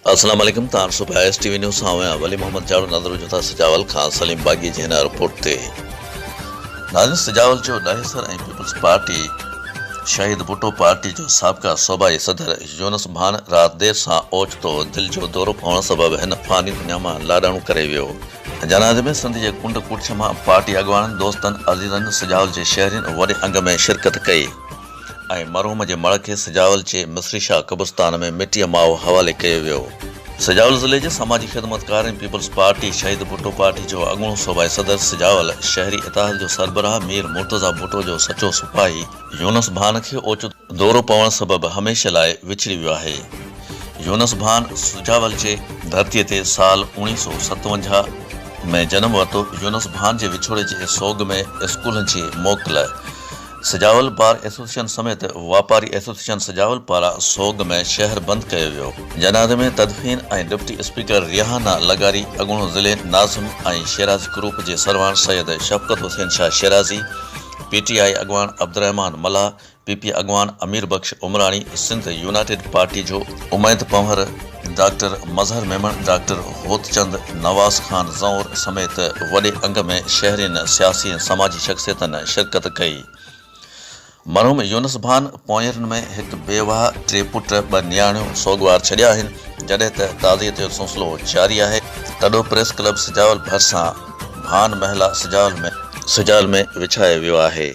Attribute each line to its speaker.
Speaker 1: अस्सलाम वालेकुम। तार सुबह STV न्यूज़ सां वली मोहम्मद जाड़ो नज़र जो था सजावल खां सलीम बागी जी हिन रिपोर्ट ते। नाज़रीन, सजावल जो डायसर ऐं पीपल्स पार्टी शहीद भुट्टो पार्टी जो साबिक़ा सूबाई सदर यूनुस भान रात देर सां ओचितो दिल जो दौरो पवण सबब हिन फानी दुनिया मां लाडाणो करे वियो। जनाज़े में सिंध जे कुंड कुर्छ मां पार्टी अॻवाननि दोस्तनि अज़ीज़नि सजावल जे शहरियुनि वॾे अंग में शिरकत कई ऐं मरहूम जे मड़ खे सजावल जे मिस्री शाह कब्रिस्तान में मिटीअ माओ हवाले कयो वियो। सजावल ज़िले जे समाजी ख़िदमतकार ऐं पीपल्स पार्टी शहीद भुट्टो पार्टी जो अॻूणो सूबाई सदर सजावल शहरी इतिहाद जो सरबराह मीर मुर्तज़ा भुट्टो जो सचो सिपाही यूनुस भान खे ओचितो दौरो पवण सबब हमेशह लाइ विछड़ी वियो आहे। यूनुस भान सजावल जे धरतीअ ते साल 1957 में जनम वरितो। यूनुस भान जे विछोड़े जे सोग में स्कूलनि जी मोकल, सजावल बार एसोसिएशन समेत वापारी एसोसिएशन सजावल पारां सोग में शहर बंद कयो वियो। जनाज़े में तदफीन ऐं डिप्टी स्पीकर रिहाना लगारी, अॻूणो ज़िले नाज़िम ऐं शेराज़ी ग्रुप जे सरवान सैयद शफ़क़त हुसैन शाह शेराज़ी, PTI अॻवान अब्दुर्रहमान मल्हा, PP अॻवान अमीर बख्श उमराणी, सिंध यूनाइटेड पार्टी जो उमैद पंवर, डॉक्टर मज़हर मेमन, डॉक्टर होतचंद, नवाज़ खान ज़ौर समेत वॾे अंग में शहरियुनि सियासी ऐं समाजी शख़्सियतनि शिरकत कई। मरहूम यूनुस भान पोयरनि में हिकु बेवाह, 3 पुट, 2 नियाणियूं सोगवार छॾिया आहिनि। जॾहिं त ताज़ियत जो सिलसिलो जारी आहे, तॾो प्रेस क्लब सजावल भरिसां भान महिला सजावल में विछायो वियो आहे।